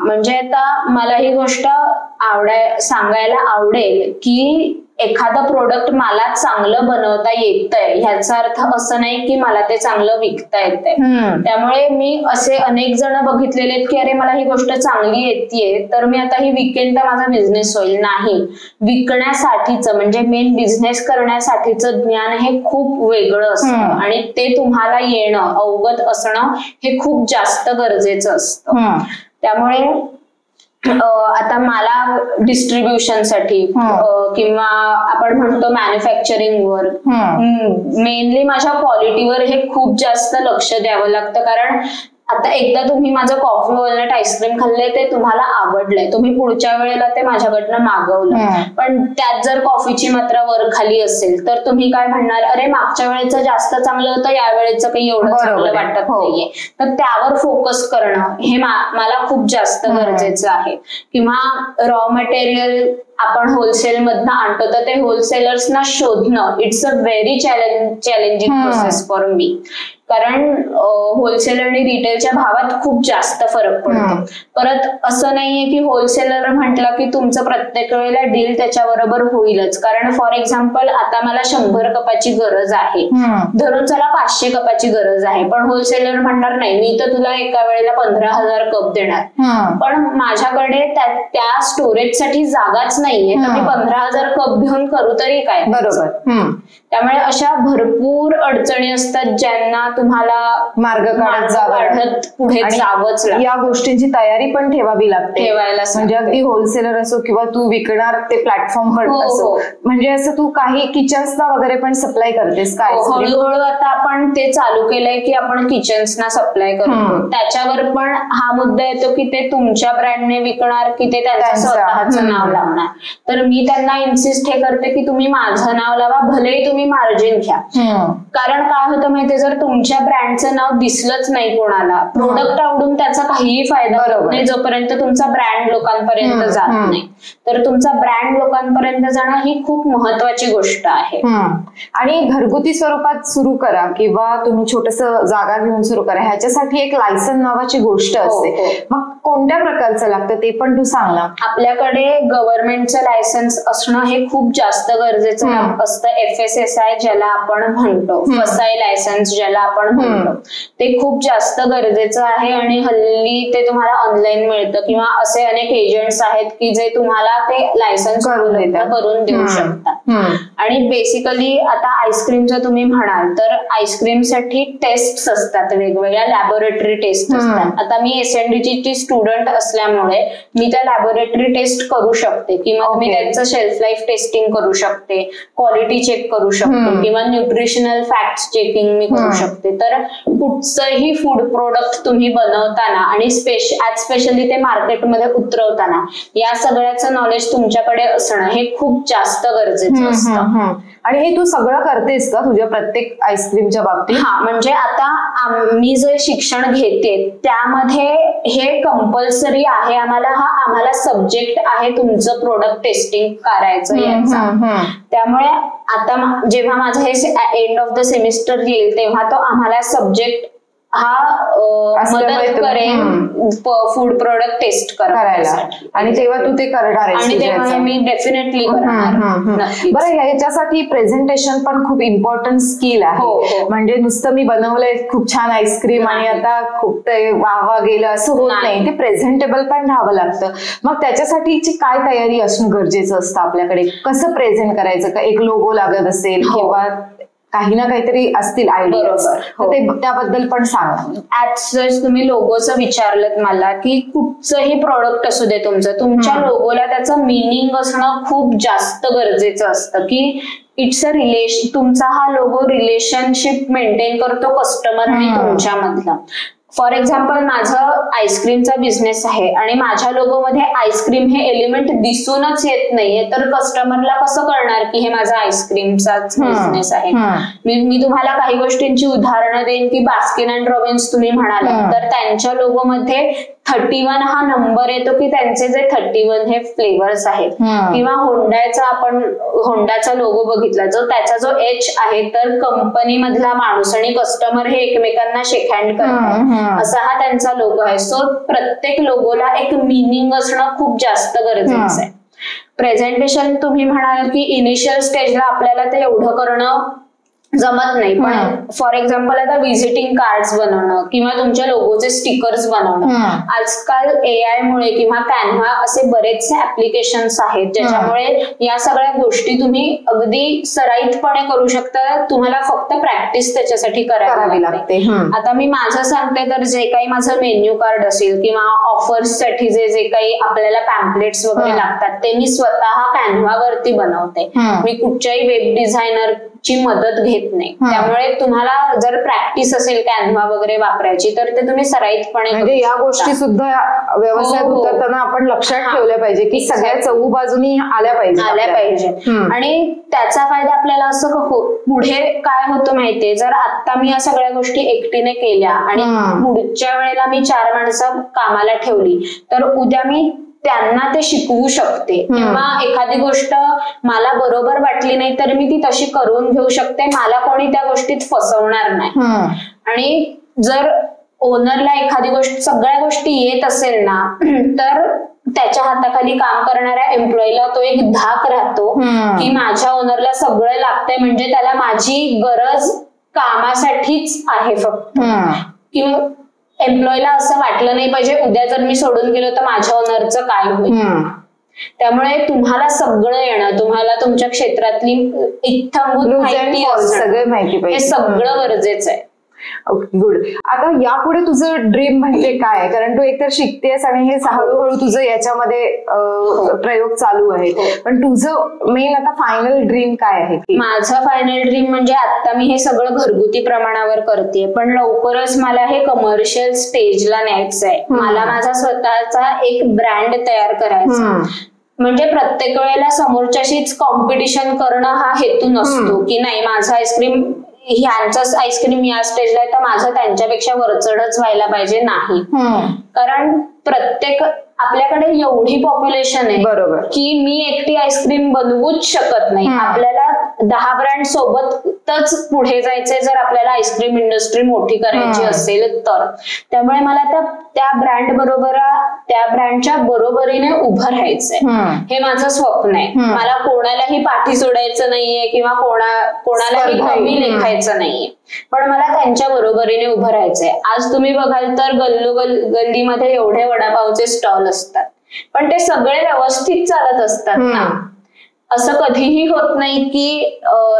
B: म्हणजे आता मला ही गोष्ट सांगायला आवडेल की एखादं प्रोडक्ट मला चांगलं बनवता येतंय ह्याचा अर्थ असं नाही की मला ते चांगलं विकता येतंय. त्यामुळे मी असे अनेक जण बघितलेले आहेत की अरे मला ही गोष्ट चांगली येतेय तर मी आता ही विकेन तर माझा बिझनेस होईल. नाही, विकण्यासाठीचं म्हणजे मेन बिझनेस करण्यासाठीचं ज्ञान हे खूप वेगळं असतं आणि ते तुम्हाला येणं, अवगत असणं हे खूप जास्त गरजेचं असतं. त्यामुळे आता मला डिस्ट्रीब्युशनसाठी किंवा आपण म्हणतो मॅन्युफॅक्चरिंग वर मेनली माझ्या क्वालिटीवर हे खूप जास्त लक्ष द्यावं लागतं. कारण आता एकदा तुम्ही माझं कॉफी वॉलनट आईस्क्रीम खाल्लंय, ते तुम्हाला आवडलंय, तुम्ही पुढच्या वेळेला ते माझ्याकडनं मागवलं, पण त्यात जर कॉफीची मात्रा वर खाली असेल तर तुम्ही काय म्हणणार, अरे मागच्या वेळेचं जास्त चांगलं होतं, या वेळेचं काही एवढं चांगलं वाटत नाहीये. तर त्यावर फोकस करणं हे मला खूप जास्त गरजेचं आहे. किंवा रॉ मटेरियल आपण होलसेल मधनं आणतो तर ते होलसेलर्सना शोधणं it's a very challenging process for me. कारण होलसेल आणि रिटेलच्या भावात खूप जास्त फरक पडतो. परत असं नाहीये की होलसेलर म्हटलं की तुमचं प्रत्येक वेळेला डील त्याच्याबरोबर होईलच. कारण फॉर एक्झाम्पल आता मला 100 कपाची गरज आहे, धरून चला 500 कपाची गरज आहे, पण होलसेलर म्हणणार नाही मी तर तुला एका वेळेला 15,000 कप देणार, पण माझ्याकडे त्या स्टोरेजसाठी जागाच नाहीये, तर मी 15,000 कप घेऊन करू तरी काय?
A: बरोबर.
B: त्यामुळे अशा भरपूर अडचणी असतात ज्यांना तुम्हाला
A: मार्ग काढत
B: पुढे जावंच लागतं.
A: या गोष्टींची तयारी पण ठेवावी लागते. म्हणजे अगदी होलसेलर असो किंवा तू विकणार ते प्लॅटफॉर्म पण असो, म्हणजे असं तू काही किचन्सना वगैरे पण सप्लाय करतेस काय?
B: हळूहळू आता आपण ते चालू केलंय की आपण किचन्सना सप्लाय करतो. त्याच्यावर पण हा मुद्दा येतो की ते तुमच्या ब्रँडने विकणार की ते त्यांचं स्वतःचं नाव लावणार. तर मी त्यांना इन्सिस्ट हे करते की तुम्ही माझं नाव लावा, भलेही तुम्ही मार्जिन घ्या. कारण काय होतं माहितीये, जर तुमच्या ब्रँडचं नाव दिसलंच नाही कोणाला, प्रोडक्ट आवडून त्याचा काहीही फायदा होत नाही जोपर्यंत तुमचा ब्रँड लोकांपर्यंत जात नाही. तर तुमचा ब्रँड लोकांपर्यंत जाणं ही खूप महत्वाची गोष्ट आहे.
A: आणि घरगुती स्वरूपात सुरू करा किंवा तुम्ही छोटस जागा घेऊन सुरू करा, ह्याच्यासाठी एक लायसन नावाची गोष्ट असते. मग कोणत्या प्रकारचं लागतं ते पण तू सांग ना.
B: आपल्याकडे गव्हर्नमेंटचं लायसन्स असणं हे खूप जास्त गरजेचं असतं. FSSI ज्याला आपण म्हणतो, फसाई लायसन्स ज्याला आपण म्हणतो, ते खूप जास्त गरजेचं आहे. आणि हल्ली ते तुम्हाला ऑनलाईन मिळतं किंवा असे अनेक एजंट्स आहेत की जे तुम्हाला ते लायसन्स करून देऊ शकतात. आणि बेसिकली आता आईस्क्रीमचं तुम्ही म्हणाल तर आईस्क्रीमसाठी टेस्ट असतात, वेगवेगळ्या लॅबोरेटरी टेस्ट असतात. आता मी SNDG ची स्टुडंट असल्यामुळे मी त्या लॅबोरेटरी टेस्ट करू शकते किंवा मी त्यांचं शेल्फ लाईफ टेस्टिंग करू शकते, क्वालिटी चेक करू शकते किंवा न्यूट्रिशनल फॅक्ट्स चेकिंग मी करू शकते. तर कुठचंही फूड प्रोडक्ट तुम्ही बनवताना आणि स्पेशली ते मार्केटमध्ये उतरवताना या सगळ्याचं नॉलेज तुमच्याकडे असणं हे खूप जास्त गरजेचं असतं.
A: आणि हे तू सगळं करतेस का तुझ्या प्रत्येक आईस्क्रीमच्या बाबतीत?
B: म्हणजे आता मी जे शिक्षण घेते त्यामध्ये हे कंपल्सरी आहे, आम्हाला सब्जेक्ट आहे तुमचं प्रोडक्ट टेस्टिंग करायचं याचा. त्यामुळे आता जेव्हा माझं हे एंड ऑफ द सेमिस्टर येईल तेव्हा तो आम्हाला सब्जेक्ट हा मदत करेन फूड प्रोडक्ट टेस्ट करायला,
A: आणि तेव्हा तू ते करणार आहेस,
B: आणि तेव्हा मी डेफिनेटली करणार.
A: बरं, याच्यासाठी प्रेझेंटेशन पण खूप इम्पॉर्टंट स्किल आहे. म्हणजे नुसतं मी बनवलंय खूप छान आईस्क्रीम आणि आता खूप ते वाहवा गेलं असं होत नाही, ते प्रेझेंटेबल पण राहावं लागतं. मग त्याच्यासाठीची काय तयारी असणं गरजेचं असतं आपल्याकडे? कसं प्रेझेंट करायचं? का एक लोगो लागत असेल किंवा काही ना काहीतरी असतील आयडियाज, त्याबद्दल पण सांगा.
B: ऍज तुम्ही लोगोचं विचारलं मला, की कुठचंही प्रोडक्ट असू दे तुमच्या लोगोला त्याचं मिनिंग असणं खूप जास्त गरजेचं असतं. की इट्स अ रिलेशन, तुमचा हा लोगो रिलेशनशिप मेंटेन करतो कस्टमर आणि तुमच्यामधला. फॉर एक्झाम्पल, माझं आईस्क्रीमचा बिझनेस आहे आणि माझ्या लोगोमध्ये आईस्क्रीम हे एलिमेंट दिसूनच येत नाहीये, तर कस्टमरला कसं कळणार की हे माझा आईस्क्रीमचाच बिझनेस आहे? मी तुम्हाला काही गोष्टींची उदाहरणं देईन, की बास्किन अँड रॉबिन्स तुम्ही म्हणाला, तर त्यांच्या लोगोमध्ये 31 हा नंबर येतो, की त्यांचे जे 31 हे फ्लेवर्स आहेत. किंवा होंडाचा लोगो बघितला, त्याचा जो एच आहे, तर कंपनी मधला माणूस आणि कस्टमर हे एकमेकांना शेक हँड करतात, असा हा त्यांचा लोगो आहे. सो प्रत्येक लोगोला एक मिनिंग असणं खूप जास्त गरजेचं आहे. प्रेझेंटेशन तुम्ही म्हणाल की इनिशियल स्टेजला आपल्याला ते एवढं करणं जमत नाही, पण फॉर एक्झाम्पल आता व्हिजिटिंग कार्ड्स बनवणं किंवा तुमच्या लोगोचे स्टिकर्स बनवणं, आजकाल AI मुळे किंवा कॅनव्हा असे बरेचसे ऍप्लिकेशन्स आहेत ज्याच्यामुळे या सगळ्या गोष्टी तुम्ही अगदी सराईतपणे करू शकता. तुम्हाला फक्त प्रॅक्टिस त्याच्यासाठी करावी लागते. आता मी माझं सांगते, तर जे काही माझं मेन्यू कार्ड असेल किंवा ऑफर्स साठी जे काही आपल्याला पॅम्पलेट्स वगैरे लागतात, ते मी स्वतः कॅनव्हावरती बनवते. मी कुठच्याही वेब डिझायनर ची मदत घेत नाही. त्यामुळे तुम्हाला जर प्रॅक्टिस असेल कॅनव्हा वगैरे वापरायची, तर ते तुम्ही सराईतपणे, म्हणजे
A: या गोष्टी सुद्धा व्यवसायात उतरताना आपण लक्षात ठेवल्या पाहिजे की सगळ्या चहू बाजूनी आल्या पाहिजे.
B: आणि त्याचा फायदा आपल्याला असं पुढे काय होतं माहितीये, जर आता मी या सगळ्या गोष्टी एकटीने केल्या आणि पुढच्या वेळेला मी 4 माणसं कामाला ठेवली, तर उद्या मी त्यांना ते शिकवू शकते. किंवा एखादी गोष्ट मला बरोबर वाटली नाही, तर मी ती तशी करून घेऊ शकते. मला कोणी त्या गोष्टीत फसवणार नाही. आणि जर ओनरला एखादी गोष्ट, सगळ्या गोष्टी येत असेल ना, तर त्याच्या हाताखाली काम करणाऱ्या एम्प्लॉईला तो एक धाक राहतो की माझ्या ओनरला सगळं लागतंय, म्हणजे त्याला माझी गरज कामासाठीच आहे फक्त. किंवा एम्प्लॉईला असं वाटलं नाही पाहिजे उद्या जर मी सोडून गेलो तर माझ्या ओनरचं काय होईल. त्यामुळे तुम्हाला सगळं येणं, तुम्हाला तुमच्या क्षेत्रातली इत्थंभूत माहिती हे सगळं गरजेचं आहे.
A: गुड. आता यापुढे तुझं ड्रीम म्हणजे काय आहे? कारण तू एकतर शिकतेस आणि हे हळूहळू तुझं याच्यामध्ये प्रयोग चालू आहे, पण तुझं मेन आता फायनल ड्रीम काय आहे?
B: माझं फायनल ड्रीम म्हणजे आता मी हे सगळं घरगुती प्रमाणावर करते, पण लवकरच मला हे कमर्शियल स्टेजला न्यायचं आहे. मला माझा स्वतःचा एक ब्रँड तयार करायचा. म्हणजे प्रत्येक वेळेला समोरच्याशीच कॉम्पिटिशन करणं हा हेतू नसतो, की नाही माझं आईस्क्रीम, ह्यांचंच आईस्क्रीम या स्टेजला आहे तर माझं त्यांच्यापेक्षा वरचढच व्हायला पाहिजे. नाही, कारण प्रत्येक आपल्याकडे एवढी पॉप्युलेशन आहे, बरोबर, की मी एकटी आईस्क्रीम बनवूच शकत नाही. आपल्याला 10 ब्रँड सोबतच पुढे जायचंय जर आपल्याला आईस्क्रीम इंडस्ट्री मोठी करायची असेल तर. त्यामुळे मला त्या ब्रँडच्या बरोबरीने उभं राहायचंय. हे माझं स्वप्न आहे. मला कोणालाही पाठी सोडायचं नाहीये किंवा कोणालाही कमी लेखायचं नाहीये, पण मला त्यांच्या बरोबरीने उभं राहायचंय. आज तुम्ही बघाल तर गल्लीमध्ये एवढे वडापावचे स्टॉल असतात, पण ते सगळे व्यवस्थित चालत असतात ना. असं कधीही होत नाही की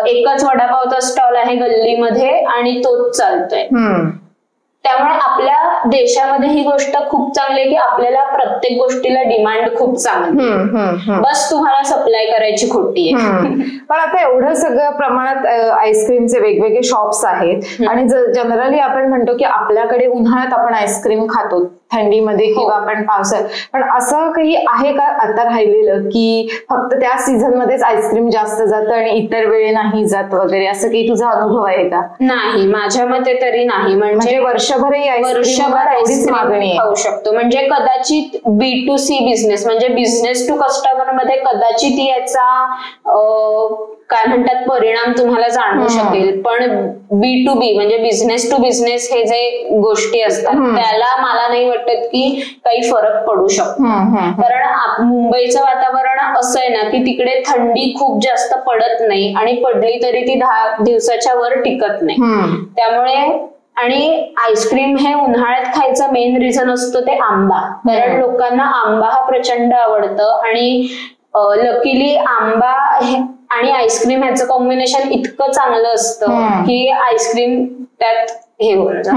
B: एकच वडापावचा स्टॉल आहे गल्लीमध्ये आणि तोच चालतोय. त्यामुळे आपल्या देशामध्ये ही गोष्ट खूप चांगली आहे की आपल्याला प्रत्येक गोष्टीला डिमांड खूप चांगली, बस तुम्हाला सप्लाय करायची खोटी आहे.
A: पण आता एवढं सगळं प्रमाणात आईस्क्रीमचे वेगवेगळे शॉप्स आहेत आणि जनरली आपण म्हणतो की आपल्याकडे उन्हाळ्यात आपण आईस्क्रीम खातो, थंडीमध्ये किंवा आपण पावसाळ्यात, पण असं काही आहे का आता राहिलेलं की फक्त त्या सीझन मध्येच आईस्क्रीम जास्त जातं आणि इतर वेळी नाही जात वगैरे, असं काही तुझा अनुभव आहे का?
B: नाही, माझ्या मते तरी नाही. म्हणजे
A: वर्षभर एवढीच मागणी
B: खाऊ शकतो. म्हणजे कदाचित B2C बिझनेस म्हणजे बिझनेस टू कस्टमर मध्ये कदाचित याचा काय म्हणतात परिणाम तुम्हाला जाणवू शकेल. पण B2B म्हणजे बिझनेस टू बिझनेस हे जे गोष्टी असतात त्याला मला नाही वाटत की काही फरक पडू शकतो. कारण मुंबईचं वातावरण असं आहे ना की तिकडे थंडी खूप जास्त पडत नाही आणि पडली तरी ती 10 दिवसाच्या वर टिकत नाही. त्यामुळे आणि आईस्क्रीम हे उन्हाळ्यात खायचं मेन रिझन असतो ते आंबा. कारण लोकांना आंबा हा प्रचंड आवडतं आणि लकीली आंबा आणि आईस्क्रीम ह्याचं कॉम्बिनेशन इतकं चांगलं असतं की आईस्क्रीम त्यात हे
A: बरं.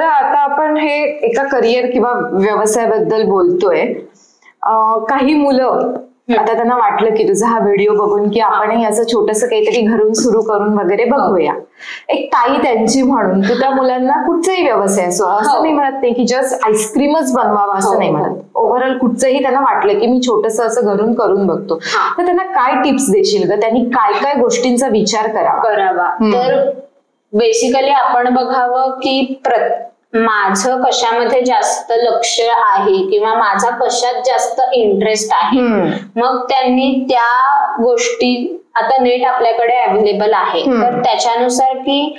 A: आता आपण हे एका करिअर किंवा व्यवसायाबद्दल बोलतोय. काही मुलं आता त्यांना वाटलं की तुझा हा व्हिडिओ बघून की आपणही असं छोटंसं काहीतरी घरून सुरू करून वगैरे बघूया. एक ताई त्यांची म्हणून तू त्या मुलांना कुठचाही व्यवसाय असो असं मी म्हणत नाही की जस्ट आईस्क्रीमच बनवावा असं नाही म्हणत. ओव्हरऑल कुठचंही त्यांना वाटलं की मी छोटंसं असं घरून करून बघतो तर त्यांना काय टिप्स देशील ग? त्यांनी काय काय गोष्टींचा विचार करावा?
B: तर बेसिकली आपण बघावं की माझं कशामध्ये जास्त लक्ष आहे किंवा माझा कशात जास्त इंटरेस्ट आहे. मग त्यांनी त्या गोष्टी आता नेट आपल्याकडे अवेलेबल आहे तर त्याच्यानुसार की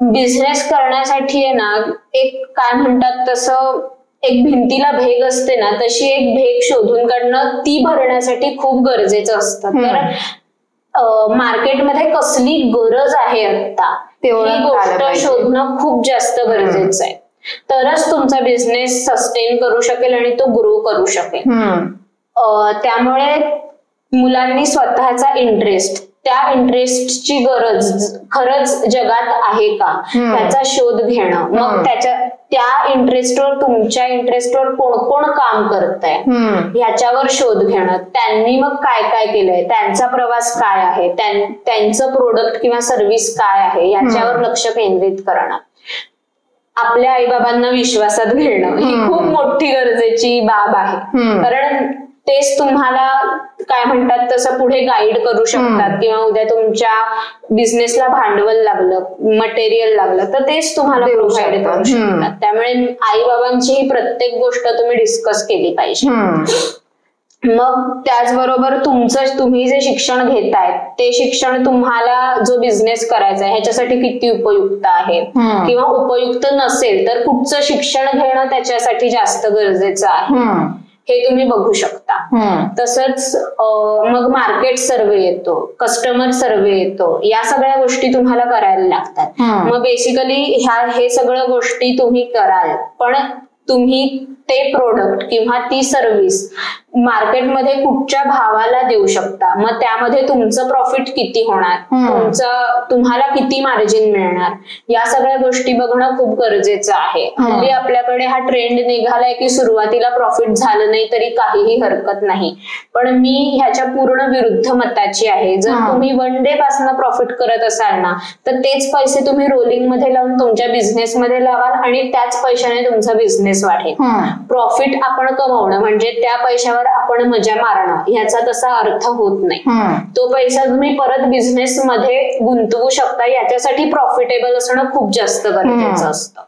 B: बिझनेस करण्यासाठी आहे ना एक काय म्हणतात तसं एक भिंतीला भेग असते ना तशी एक भेग शोधून काढणं ती भरण्यासाठी खूप गरजेचं असतं. तर मार्केटमध्ये कसली गरज आहे आता ही गोष्ट शोधणं खूप जास्त गरजेचं आहे. तरच तुमचा बिझनेस सस्टेन करू शकेल आणि तो ग्रो करू शकेल. त्यामुळे मुलांनी स्वतःचा इंटरेस्ट त्या इंटरेस्टची गरज खरंच जगात आहे का त्याचा शोध घेणं. मग त्या इंटरेस्टवर तुमच्या इंटरेस्टवर कोण कोण काम करतंय ह्याच्यावर शोध घेणं. त्यांनी मग काय काय केलंय, त्यांचा प्रवास काय आहे, त्यांचं प्रोडक्ट किंवा सर्व्हिस काय आहे याच्यावर लक्ष केंद्रित करणं. आपल्या आईबाबांना विश्वासात घेणं ही खूप मोठी गरजेची बाब आहे. कारण तेच तुम्हाला काय म्हणतात तसं पुढे गाईड करू शकतात किंवा उद्या तुमच्या बिझनेसला भांडवल लागलं, मटेरियल लागलं तर तेच तुम्हाला प्रोव्हाइड करू शकतात. त्यामुळे आई बाबांची ही प्रत्येक गोष्ट तुम्ही डिस्कस केली पाहिजे. मग त्याचबरोबर तुम्ही जे शिक्षण घेताय ते शिक्षण तुम्हाला जो बिझनेस करायचा आहे ह्याच्यासाठी किती उपयुक्त आहे किंवा उपयुक्त नसेल तर कुठचं शिक्षण घेणं त्याच्यासाठी जास्त गरजेचं आहे हे तुम्ही बघू शकता. तसंच मग मार्केट सर्वे येतो, कस्टमर सर्वे येतो, या सगळ्या गोष्टी तुम्हाला करायला लागतात. मग बेसिकली हे सगळ्या गोष्टी तुम्ही कराल पण तुम्ही ते प्रोडक्ट किंवा ती सर्व्हिस मार्केटमध्ये कुठच्या भावाला देऊ शकता. मग त्यामध्ये तुमचं प्रॉफिट किती होणार, तुम्हाला किती मार्जिन मिळणार या सगळ्या गोष्टी बघणं खूप गरजेचं आहे. हल्ली आपल्याकडे हा ट्रेंड निघालाय की सुरुवातीला प्रॉफिट झालं नाही तरी काहीही हरकत नाही. पण मी ह्याच्या पूर्ण विरुद्ध मताची आहे. जर तुम्ही 1 डे पासून प्रॉफिट करत असाल ना तर तेच पैसे तुम्ही रोलिंग मध्ये लावून तुमच्या बिझनेस मध्ये लावाल आणि त्याच पैशाने तुमचा बिझनेस वाढेल. प्रॉफिट आपण कमवणं म्हणजे त्या पैशावर आपण मजा मारणं ह्याचा तसा अर्थ होत नाही. तो पैसा तुम्ही परत बिझनेस मध्ये गुंतवू शकता. याच्यासाठी प्रॉफिटेबल असणं खूप जास्त गरजेचं असतं.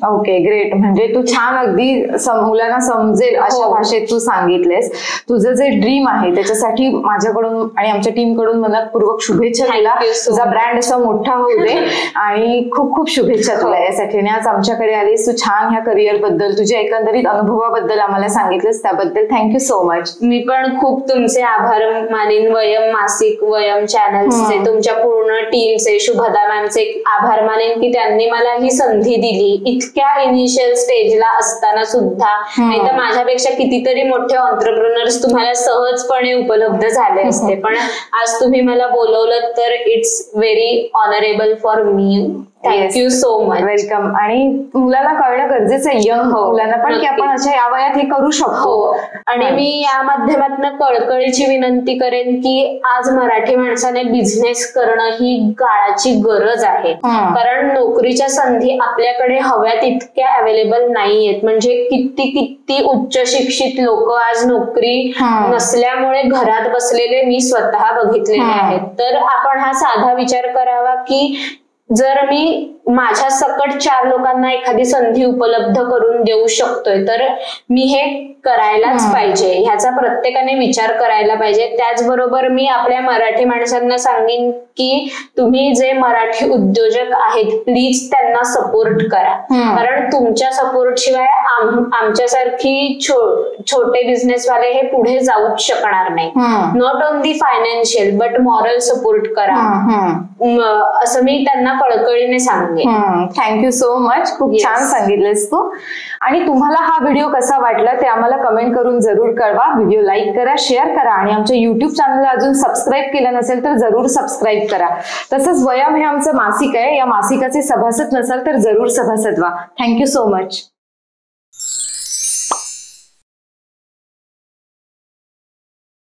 A: Okay, great. म्हणजे तू छान अगदी मुलांना समजेल अशा भाषेत तू सांगितलेस. तुझं जे ड्रीम आहे त्याच्यासाठी माझ्याकडून आणि आमच्या टीम कडून मनपूर्वक शुभेच्छा तुला. तुझा ब्रँड असा मोठा होऊ दे आणि खूप खूप शुभेच्छा तुला यासाठी. आणि आज आमच्याकडे आलीस, तू छान ह्या करिअर बद्दल तुझ्या एकंदरीत अनुभवाबद्दल आम्हाला सांगितलंस त्याबद्दल थँक्यू सो मच.
B: मी पण खूप तुमचे आभार मानेन. वयम मासिक, वयम चॅनल्सचे, तुमच्या पूर्ण टीमचे, शुभदा मॅमचे आभार मानेन की त्यांनी मला ही संधी दिली इतक्या इनिशियल स्टेजला असताना सुद्धा. नाही तर माझ्यापेक्षा कितीतरी मोठे एंटरप्रेन्योर्स तुम्हाला सहजपणे उपलब्ध झाले असते. पण आज तुम्ही मला बोलवलं तर it's very honourable for me. Thank you so much.
A: Welcome. आणि मुलांना कळणं गरजेचं आहे, यंग मुलांना पण, की आपण अशा या वयात हे करू शकतो.
B: आणि मी या माध्यमातून कळकळीची विनंती करेन की आज मराठी माणसाने बिझनेस करणं ही काळाची गरज आहे. कारण नोकरीच्या संधी आपल्याकडे हव्या तितक्या अवेलेबल नाहीयेत. म्हणजे किती उच्च शिक्षित लोक आज नोकरी नसल्यामुळे घरात बसलेले मी स्वतः बघितलेले आहेत. तर आपण हा साधा विचार करावा की जर मी माझ्या सकट 4 लोकांना एखादी संधी उपलब्ध करून देऊ शकतोय तर मी हे करायलाच पाहिजे, ह्याचा प्रत्येकाने विचार करायला पाहिजे. त्याचबरोबर मी आपल्या मराठी माणसांना सांगेन की तुम्ही जे मराठी उद्योजक आहेत प्लीज त्यांना सपोर्ट करा, कारण तुमच्या सपोर्ट शिवाय आमच्यासारखी छोटे बिझनेसवाले हे पुढे जाऊच शकणार नाही. Not only financial but moral support करा, असं मी त्यांना कळकळीने सांगेन.
A: थँक्यू सो मच, खूप छान सांगितलंस तू. आणि तुम्हाला हा व्हिडिओ कसा वाटला ते आम्हाला कमेंट करून जरूर कळवा. व्हिडिओ लाईक करा, शेअर करा आणि आमच्या युट्यूब चॅनलला अजून सबस्क्राईब केलं नसेल तर जरूर सबस्क्राईब करा. तसंच वयम हे आमचं मासिक आहे, या मासिकाचे सभासद नसाल तर जरूर सभासद व्हा. Thank you so much.